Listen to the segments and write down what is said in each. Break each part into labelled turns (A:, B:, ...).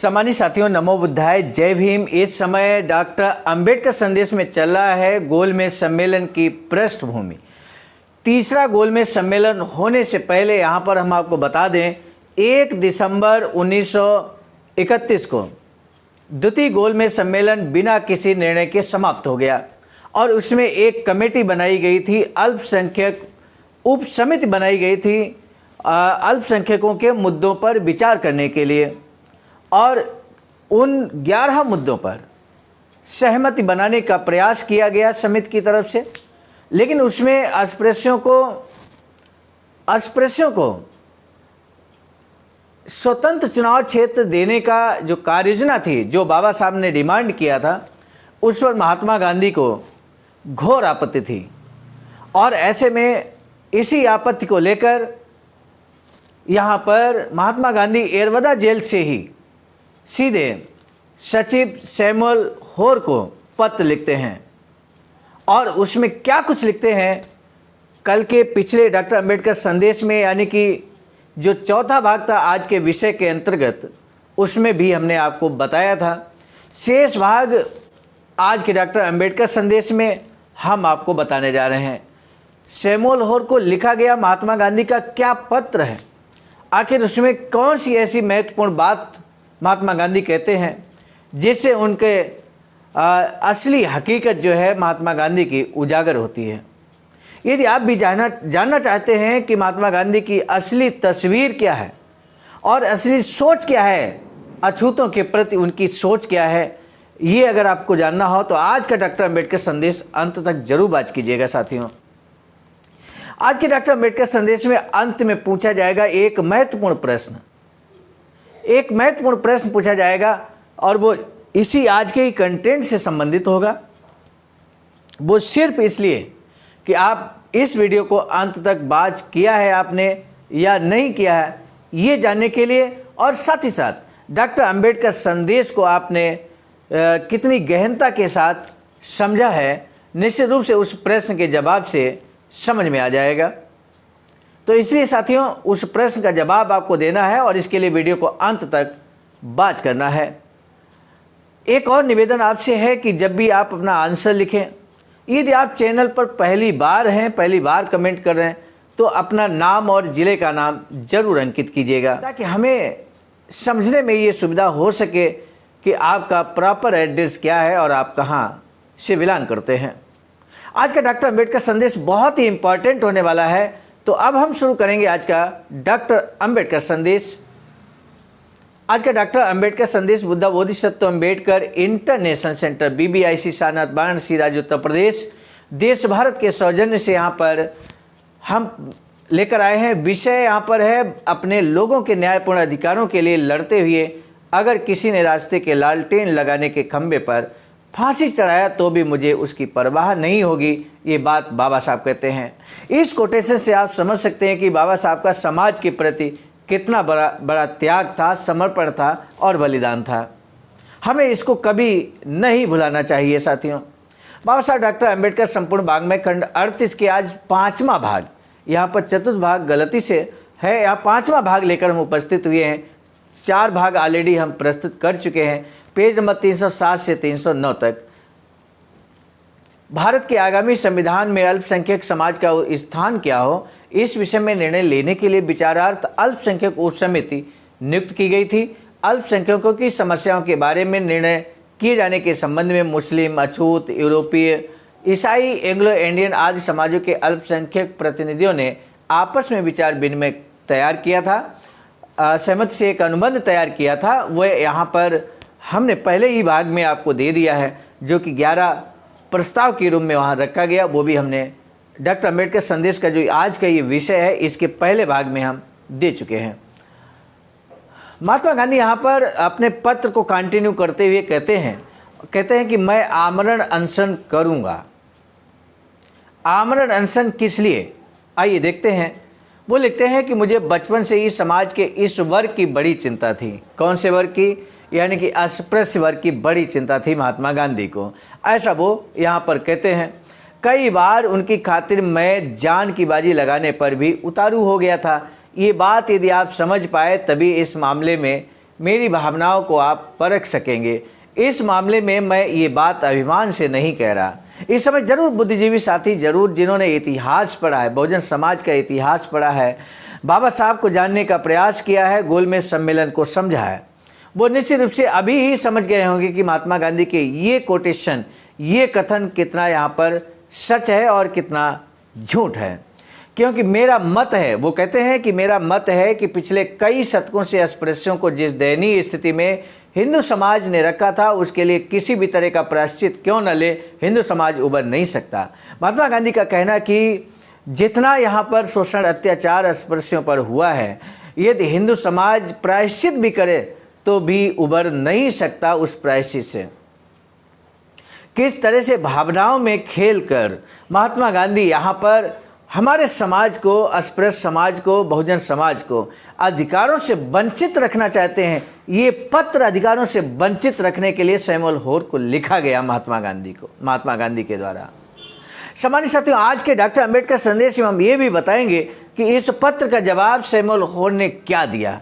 A: सम्मानित साथियों, नमो बुद्धाय, जय भीम। इस समय डॉक्टर अंबेडकर संदेश में चल रहा है गोलमेज सम्मेलन की पृष्ठभूमि। तीसरा गोलमेज सम्मेलन होने से पहले यहाँ पर हम आपको बता दें, 1 दिसंबर 1931 को द्वितीय गोलमेज सम्मेलन बिना किसी निर्णय के समाप्त हो गया और उसमें एक कमेटी बनाई गई थी, अल्पसंख्यक उप समिति बनाई गई थी अल्पसंख्यकों के मुद्दों पर विचार करने के लिए, और उन 11 मुद्दों पर सहमति बनाने का प्रयास किया गया समिति की तरफ से। लेकिन उसमें अस्पृश्यों को स्वतंत्र चुनाव क्षेत्र देने का जो कार्ययोजना थी, जो बाबा साहब ने डिमांड किया था, उस पर महात्मा गांधी को घोर आपत्ति थी। और ऐसे में इसी आपत्ति को लेकर यहाँ पर महात्मा गांधी एरवदा जेल से ही सीधे सचिव सैमुअल होर को पत्र लिखते हैं, और उसमें क्या कुछ लिखते हैं, कल के पिछले डॉक्टर अंबेडकर संदेश में, यानी कि जो चौथा भाग था आज के विषय के अंतर्गत, उसमें भी हमने आपको बताया था। शेष भाग आज के डॉक्टर अंबेडकर संदेश में हम आपको बताने जा रहे हैं। सैमुअल होर को लिखा गया महात्मा गांधी का क्या पत्र है, आखिर उसमें कौन सी ऐसी महत्वपूर्ण बात महात्मा गांधी कहते हैं जिससे उनके असली हकीकत जो है महात्मा गांधी की उजागर होती है। यदि आप भी जानना चाहते हैं कि महात्मा गांधी की असली तस्वीर क्या है और असली सोच क्या है, अछूतों के प्रति उनकी सोच क्या है, ये अगर आपको जानना हो तो आज का डॉक्टर अंबेडकर संदेश अंत तक जरूर बात कीजिएगा। साथियों, आज के डॉक्टर अंबेडकर संदेश में अंत में पूछा जाएगा एक महत्वपूर्ण प्रश्न पूछा जाएगा, और वो इसी आज के ही कंटेंट से संबंधित होगा। वो सिर्फ इसलिए कि आप इस वीडियो को अंत तक वॉच किया है आपने या नहीं किया है, ये जानने के लिए, और साथ ही साथ डॉक्टर अंबेडकर संदेश को आपने कितनी गहनता के साथ समझा है, निश्चित रूप से उस प्रश्न के जवाब से समझ में आ जाएगा। तो इसलिए साथियों, उस प्रश्न का जवाब आपको देना है और इसके लिए वीडियो को अंत तक वॉच करना है। एक और निवेदन आपसे है कि जब भी आप अपना आंसर लिखें, यदि आप चैनल पर पहली बार कमेंट कर रहे हैं, तो अपना नाम और ज़िले का नाम जरूर अंकित कीजिएगा, ताकि हमें समझने में ये सुविधा हो सके कि आपका प्रॉपर एड्रेस क्या है और आप कहाँ से बिलोंग करते हैं। आज का डॉक्टर अंबेडकर संदेश बहुत ही इम्पॉर्टेंट होने वाला है, तो अब हम शुरू करेंगे आज का डॉक्टर अंबेडकर संदेश। आज का डॉक्टर अंबेडकर संदेश Buddha Bodhisattva Ambedkar international centre BBIC Sarnath Varanasi राज्य उत्तर प्रदेश देश भारत के सौजन्य से यहाँ पर हम लेकर आए हैं। विषय यहाँ पर है, अपने लोगों के न्यायपूर्ण अधिकारों के लिए लड़ते हुए अगर किसी ने रास्ते के लालटेन लगाने के खंभे पर फांसी चढ़ाया तो भी मुझे उसकी परवाह नहीं होगी, ये बात बाबा साहब कहते हैं। इस कोटेशन से आप समझ सकते हैं कि बाबा साहब का समाज के प्रति कितना बड़ा त्याग था, समर्पण था और बलिदान था। हमें इसको कभी नहीं भुलाना चाहिए। साथियों, बाबा साहब डॉक्टर अंबेडकर संपूर्ण वाङ्मय खंड 38 के आज 5वां भाग, यहाँ पर चतुर्थ भाग गलती से है, यहाँ 5वां भाग लेकर हम उपस्थित हुए हैं। 4 भाग ऑलरेडी हम प्रस्तुत कर चुके हैं, पेज नंबर 307 से 309 तक। भारत के आगामी संविधान में अल्पसंख्यक समाज का स्थान क्या हो, इस विषय में निर्णय लेने के लिए विचारार्थ अल्पसंख्यक उप समिति नियुक्त की गई थी। अल्पसंख्यकों की समस्याओं के बारे में निर्णय किए जाने के संबंध में मुस्लिम, अछूत, यूरोपीय, ईसाई, एंग्लो इंडियन आदि समाजों के अल्पसंख्यक प्रतिनिधियों ने आपस में विचार विनिमय तैयार किया था, सहमति से एक अनुबंध तैयार किया था। वह यहाँ पर हमने पहले ही भाग में आपको दे दिया है, जो कि 11 प्रस्ताव के रूप में वहाँ रखा गया। वो भी हमने डॉक्टर अंबेडकर संदेश का जो आज का ये विषय है, इसके पहले भाग में हम दे चुके हैं। महात्मा गांधी यहाँ पर अपने पत्र को कंटिन्यू करते हुए कहते हैं कि मैं आमरण अनशन करूँगा। आमरण अनशन किस लिए, आइए देखते हैं। वो लिखते हैं कि मुझे बचपन से ही समाज के इस वर्ग की बड़ी चिंता थी। कौन से वर्ग की, यानी कि अस्पृश्य वर्ग की बड़ी चिंता थी महात्मा गांधी को, ऐसा वो यहाँ पर कहते हैं। कई बार उनकी खातिर मैं जान की बाजी लगाने पर भी उतारू हो गया था। ये बात यदि आप समझ पाए तभी इस मामले में मेरी भावनाओं को आप परख सकेंगे। इस मामले में मैं ये बात अभिमान से नहीं कह रहा। इस समय जरूर बुद्धिजीवी साथी, जरूर जिन्होंने इतिहास पढ़ा है, बहुजन समाज का इतिहास पढ़ा है, बाबा साहब को जानने का प्रयास किया है, गोलमेज सम्मेलन को समझा है, वो निश्चित रूप से अभी ही समझ गए होंगे कि महात्मा गांधी के ये कोटेशन, ये कथन कितना यहाँ पर सच है और कितना झूठ है। क्योंकि मेरा मत है, वो कहते हैं कि मेरा मत है कि पिछले कई शतकों से अस्पृश्यों को जिस दयनीय स्थिति में हिंदू समाज ने रखा था, उसके लिए किसी भी तरह का प्रायश्चित क्यों न ले, हिंदू समाज उबर नहीं सकता। महात्मा गांधी का कहना कि जितना यहाँ पर शोषण, अत्याचार अस्पृश्यों पर हुआ है, यदि हिंदू समाज प्रायश्चित भी करे तो भी उबर नहीं सकता उस प्रायश्चित से। किस तरह से भावनाओं में खेलकर महात्मा गांधी यहाँ पर हमारे समाज को, अस्पृश्य समाज को, बहुजन समाज को अधिकारों से वंचित रखना चाहते हैं। ये पत्र अधिकारों से वंचित रखने के लिए सैमुअल होर को लिखा गया महात्मा गांधी के द्वारा। सामान्य साथियों, आज के डॉक्टर अंबेडकर संदेश में हम ये भी बताएंगे कि इस पत्र का जवाब सैमुअल होर ने क्या दिया।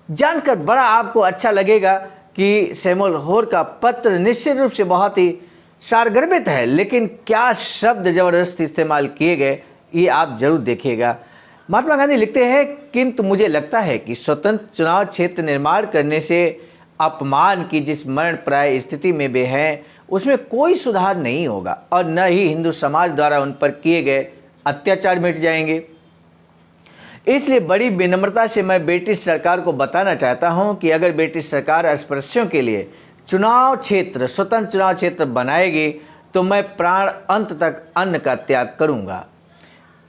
A: जानकर बड़ा आपको अच्छा लगेगा कि सैमुअल होर का पत्र निश्चित रूप से बहुत ही सारगर्भित है, लेकिन क्या शब्द जबरदस्त इस्तेमाल किए गए ये आप जरूर देखिएगा। महात्मा गांधी लिखते हैं, किंतु मुझे लगता है कि स्वतंत्र चुनाव क्षेत्र निर्माण करने से अपमान की जिस मरण प्राय स्थिति में वे हैं उसमें कोई सुधार नहीं होगा और न ही हिंदू समाज द्वारा उन पर किए गए अत्याचार मिट जाएंगे। इसलिए बड़ी विनम्रता से मैं ब्रिटिश सरकार को बताना चाहता हूं कि अगर ब्रिटिश सरकार अस्पृश्यों के लिए चुनाव क्षेत्र, स्वतंत्र चुनाव क्षेत्र बनाएगी तो मैं प्राण अंत तक अन्न का त्याग करूंगा।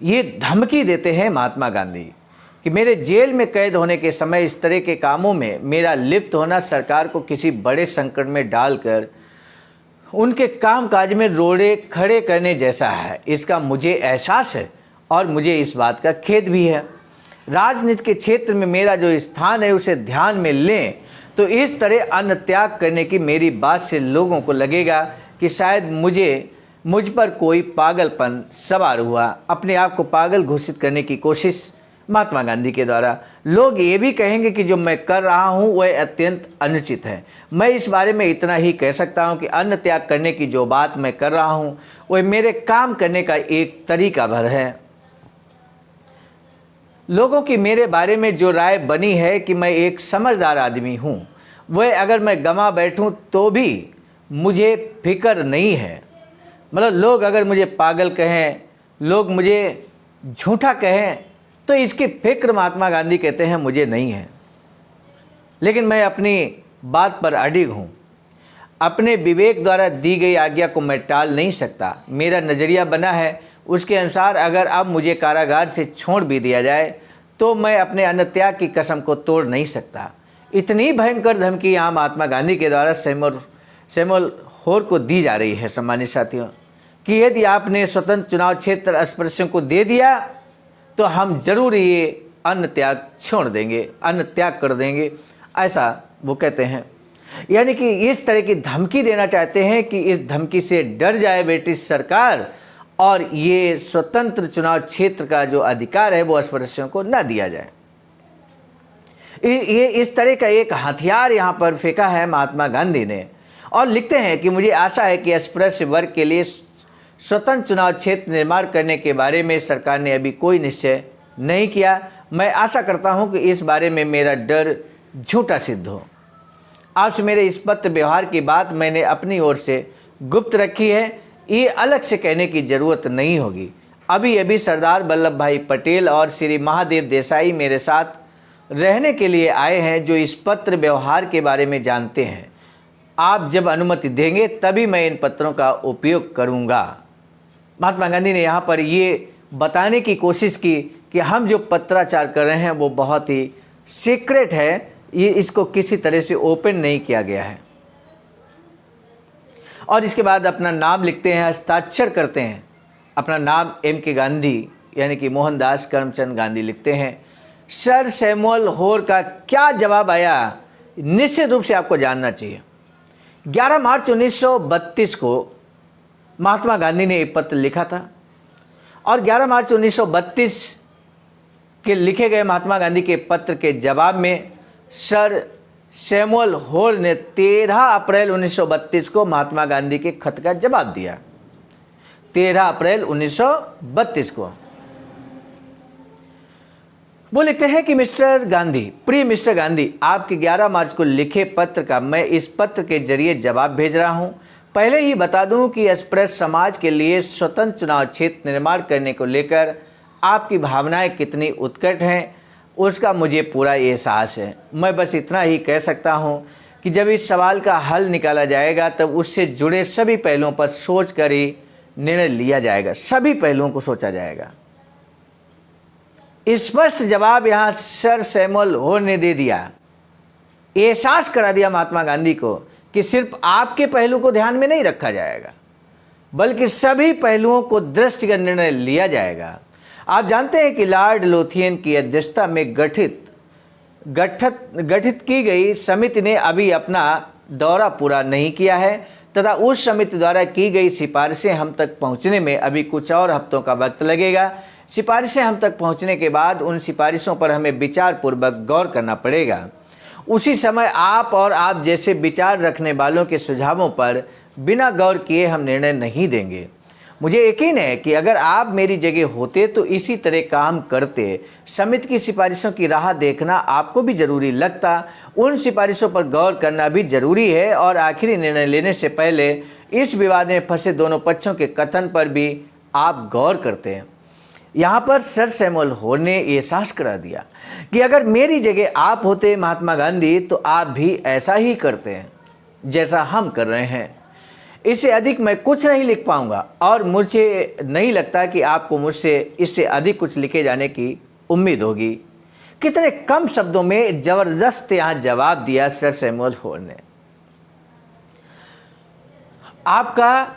A: ये धमकी देते हैं महात्मा गांधी कि मेरे जेल में कैद होने के समय इस तरह के कामों में मेरा लिप्त होना सरकार को किसी बड़े संकट में डालकर उनके कामकाज में रोड़े खड़े करने जैसा है। इसका मुझे एहसास है और मुझे इस बात का खेद भी है। राजनीति के क्षेत्र में मेरा जो स्थान है उसे ध्यान में लें तो इस तरह अन्न त्याग करने की मेरी बात से लोगों को लगेगा कि शायद मुझ पर कोई पागलपन सवार हुआ। अपने आप को पागल घोषित करने की कोशिश महात्मा गांधी के द्वारा। लोग ये भी कहेंगे कि जो मैं कर रहा हूँ वह अत्यंत अनुचित है। मैं इस बारे में इतना ही कह सकता हूँ कि अन्न त्याग करने की जो बात मैं कर रहा हूँ वह मेरे काम करने का एक तरीका भर है। लोगों की मेरे बारे में जो राय बनी है कि मैं एक समझदार आदमी हूँ, वह अगर मैं गंवा बैठूँ तो भी मुझे फिक्र नहीं है। मतलब लोग अगर मुझे पागल कहें, लोग मुझे झूठा कहें, तो इसकी फिक्र महात्मा गांधी कहते हैं मुझे नहीं है। लेकिन मैं अपनी बात पर अडिग हूँ। अपने विवेक द्वारा दी गई आज्ञा को मैं टाल नहीं सकता। मेरा नज़रिया बना है, उसके अनुसार अगर अब मुझे कारागार से छोड़ भी दिया जाए तो मैं अपने अन्न त्याग की कसम को तोड़ नहीं सकता। इतनी भयंकर धमकी यहाँ महात्मा गांधी के द्वारा सैमुअल होर को दी जा रही है सम्मानित साथियों, कि यदि आपने स्वतंत्र चुनाव क्षेत्र अस्पृश्यों को दे दिया तो हम जरूर ये अन्न त्याग छोड़ देंगे, अन्न त्याग कर देंगे, ऐसा वो कहते हैं। यानी कि इस तरह की धमकी देना चाहते हैं कि इस धमकी से डर जाए ब्रिटिश सरकार और ये स्वतंत्र चुनाव क्षेत्र का जो अधिकार है वो अस्पृश्यों को न दिया जाए। ये इस तरह का एक हथियार यहाँ पर फेंका है महात्मा गांधी ने और लिखते हैं कि मुझे आशा है कि अस्पृश्य वर्ग के लिए स्वतंत्र चुनाव क्षेत्र निर्माण करने के बारे में सरकार ने अभी कोई निश्चय नहीं किया। मैं आशा करता हूं कि इस बारे में मेरा डर झूठा सिद्ध हो। आपसे मेरे इस पत्र व्यवहार की बात मैंने अपनी ओर से गुप्त रखी है, ये अलग से कहने की ज़रूरत नहीं होगी। अभी अभी सरदार वल्लभ भाई पटेल और श्री महादेव देसाई मेरे साथ रहने के लिए आए हैं, जो इस पत्र व्यवहार के बारे में जानते हैं। आप जब अनुमति देंगे तभी मैं इन पत्रों का उपयोग करूंगा। महात्मा गांधी ने यहाँ पर ये बताने की कोशिश की कि हम जो पत्राचार कर रहे हैं वो बहुत ही सीक्रेट है, ये इसको किसी तरह से ओपन नहीं किया गया है। और इसके बाद अपना नाम लिखते हैं, हस्ताक्षर करते हैं, अपना नाम M.K. गांधी यानी कि मोहनदास करमचंद गांधी लिखते हैं। सर सैमुअल होर का क्या जवाब आया निश्चित रूप से आपको जानना चाहिए। 11 मार्च 1932 को महात्मा गांधी ने एक पत्र लिखा था और 11 मार्च 1932 के लिखे गए महात्मा गांधी के पत्र के जवाब में सर सैमुअल होर ने 13 अप्रैल 1932 को महात्मा गांधी के खत का जवाब दिया। 13 अप्रैल 1932 को वो लिखते हैं कि मिस्टर गांधी, प्रिय मिस्टर गांधी, आपके 11 मार्च को लिखे पत्र का मैं इस पत्र के जरिए जवाब भेज रहा हूं। पहले ही बता दूं कि अस्पृश्य समाज के लिए स्वतंत्र चुनाव क्षेत्र निर्माण करने को लेकर आपकी भावनाएं कितनी उत्कट हैं, उसका मुझे पूरा एहसास है। मैं बस इतना ही कह सकता हूं कि जब इस सवाल का हल निकाला जाएगा तब उससे जुड़े सभी पहलुओं पर सोच कर ही निर्णय लिया जाएगा। सभी पहलुओं को सोचा जाएगा। स्पष्ट जवाब यहां सर सैमुअल होर ने दे दिया, एहसास करा दिया महात्मा गांधी को कि सिर्फ आपके पहलू को ध्यान में नहीं रखा जाएगा बल्कि सभी पहलुओं को दृष्टिगत निर्णय लिया जाएगा। आप जानते हैं कि लॉर्ड लोथियन की अध्यक्षता में गठित की गई समिति ने अभी अपना दौरा पूरा नहीं किया है तथा उस समिति द्वारा की गई सिफारिशें हम तक पहुंचने में अभी कुछ और हफ्तों का वक्त लगेगा। सिफारिशें हम तक पहुंचने के बाद उन सिफारिशों पर हमें विचारपूर्वक गौर करना पड़ेगा। उसी समय आप और आप जैसे विचार रखने वालों के सुझावों पर बिना गौर किए हम निर्णय नहीं देंगे। मुझे यकीन है कि अगर आप मेरी जगह होते तो इसी तरह काम करते। समिति की सिफारिशों की राह देखना आपको भी जरूरी लगता, उन सिफारिशों पर गौर करना भी जरूरी है और आखिरी निर्णय लेने से पहले इस विवाद में फंसे दोनों पक्षों के कथन पर भी आप गौर करते हैं। यहाँ पर सर सैमुअल होर ने एहसास करा दिया कि अगर मेरी जगह आप होते महात्मा गांधी तो आप भी ऐसा ही करते हैं जैसा हम कर रहे हैं। इससे अधिक मैं कुछ नहीं लिख पाऊंगा और मुझे नहीं लगता कि आपको मुझसे इससे अधिक कुछ लिखे जाने की उम्मीद होगी। कितने कम शब्दों में जबरदस्त यहां जवाब दिया सर सैमुअल होर ने। आपका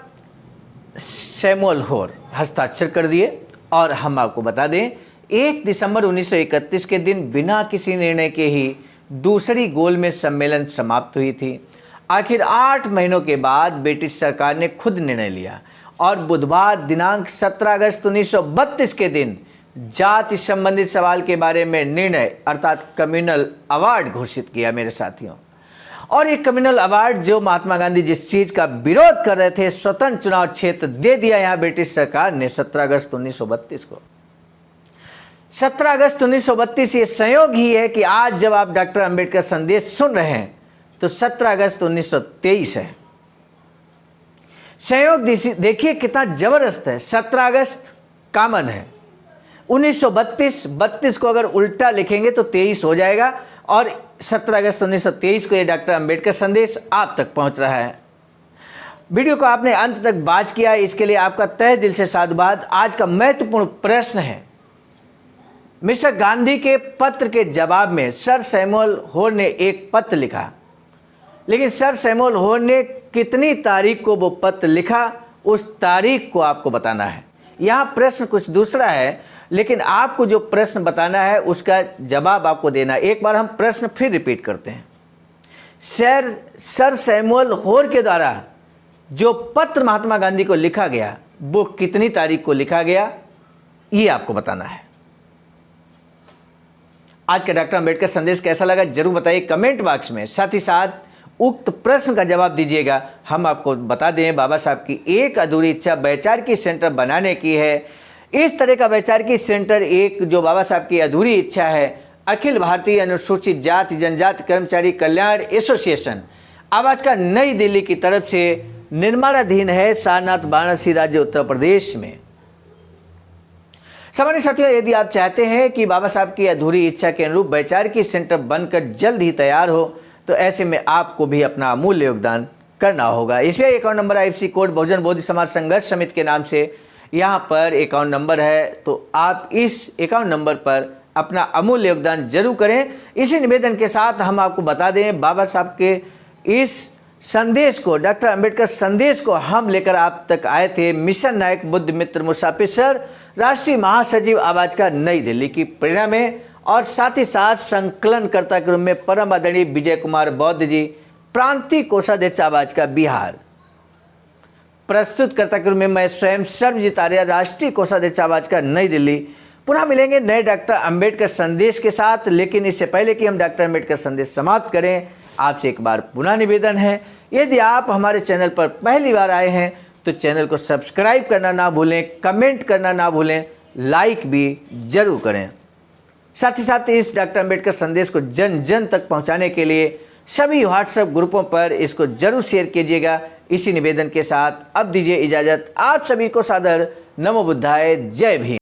A: सैमुअल होर हस्ताक्षर कर दिए और हम आपको बता दें 1 दिसंबर 1931 के दिन बिना किसी निर्णय के ही दूसरी गोलमेज सम्मेलन समाप्त हुई थी। आखिर 8 महीनों के बाद ब्रिटिश सरकार ने खुद निर्णय लिया और बुधवार दिनांक 17 अगस्त 1932 के दिन जाति संबंधित सवाल के बारे में निर्णय अर्थात कम्युनल अवार्ड घोषित किया मेरे साथियों। और ये कम्युनल अवार्ड जो महात्मा गांधी जिस चीज का विरोध कर रहे थे, स्वतंत्र चुनाव क्षेत्र दे दिया यहाँ ब्रिटिश सरकार ने 17 अगस्त 1932 को। 17 अगस्त 1932 ये संयोग ही है कि आज जब आप डॉक्टर अंबेडकर संदेश सुन रहे हैं तो 17 अगस्त 1923 है। संयोग देखिए कितना जबरदस्त है। 17 अगस्त कॉमन है, 1932 को अगर उल्टा लिखेंगे तो 23 हो जाएगा और 17 अगस्त 1923 को ये डॉक्टर अंबेडकर संदेश आप तक पहुंच रहा है। वीडियो को आपने अंत तक वॉच किया, इसके लिए आपका तहे दिल से साधुवाद। आज का महत्वपूर्ण प्रश्न है, मिस्टर गांधी के पत्र के जवाब में सर सैमुअल होर ने एक पत्र लिखा, लेकिन सर सैमुअल होर ने कितनी तारीख को वो पत्र लिखा, उस तारीख को आपको बताना है। यहाँ प्रश्न कुछ दूसरा है, लेकिन आपको जो प्रश्न बताना है उसका जवाब आपको देना है। एक बार हम प्रश्न फिर रिपीट करते हैं। सर सैमुअल होर के द्वारा जो पत्र महात्मा गांधी को लिखा गया वो कितनी तारीख को लिखा गया, ये आपको बताना है। आज का डॉक्टर अंबेडकर संदेश कैसा लगा जरूर बताइए कमेंट बॉक्स में। साथ ही साथ उक्त प्रश्न का जवाब दीजिएगा। हम आपको बता दें, बाबा साहब की एक अधूरी इच्छा वैचारिकी सेंटर बनाने की है। इस तरह का वैचारिकी सेंटर एक जो बाबा साहब की अधूरी इच्छा है, अखिल भारतीय अनुसूचित जाति जनजाति कर्मचारी कल्याण एसोसिएशन आवाज का नई दिल्ली की तरफ से निर्माणाधीन है, सारनाथ वाराणसी राज्य उत्तर प्रदेश में। सामान्य साथियों, यदि आप चाहते हैं कि बाबा साहब की अधूरी इच्छा के अनुरूप वैचारिकी सेंटर बनकर जल्द ही तैयार हो, तो ऐसे में आपको भी अपना अमूल्य योगदान करना होगा। इसलिए अकाउंट नंबर IFC कोड बहुजन बोधि समाज संघर्ष समिति के नाम से यहाँ पर अकाउंट नंबर है, तो आप इस अकाउंट नंबर पर अपना अमूल्य योगदान जरूर करें। इसी निवेदन के साथ हम आपको बता दें, बाबा साहब के इस संदेश को, डॉक्टर अंबेडकर संदेश को हम लेकर आप तक आए थे मिशन नायक बुद्ध मित्र मुसाफिर सर, राष्ट्रीय महासचिव आवाज का नई दिल्ली की प्रेरणा में, और साथ ही साथ संकलनकर्ता के रूप में परम आदरणीय विजय कुमार बौद्ध जी, प्रांतीय कोषाध्यक्ष आवाज का बिहार, प्रस्तुतकर्ता के रूप में मैं स्वयं सर्वजीत आर्य, राष्ट्रीय कोषाध्यक्ष आवाज का नई दिल्ली। पुनः मिलेंगे नए डॉक्टर अंबेडकर संदेश के साथ, लेकिन इससे पहले कि हम डॉक्टर अंबेडकर संदेश समाप्त करें, आपसे एक बार पुनः निवेदन है, यदि आप हमारे चैनल पर पहली बार आए हैं तो चैनल को सब्सक्राइब करना ना भूलें, कमेंट करना ना भूलें, लाइक भी जरूर करें। साथ ही साथ इस डॉक्टर अंबेडकर संदेश को जन जन तक पहुंचाने के लिए सभी व्हाट्सएप ग्रुपों पर इसको जरूर शेयर कीजिएगा। इसी निवेदन के साथ अब दीजिए इजाजत। आप सभी को सादर नमो बुद्धाय, जय भीम।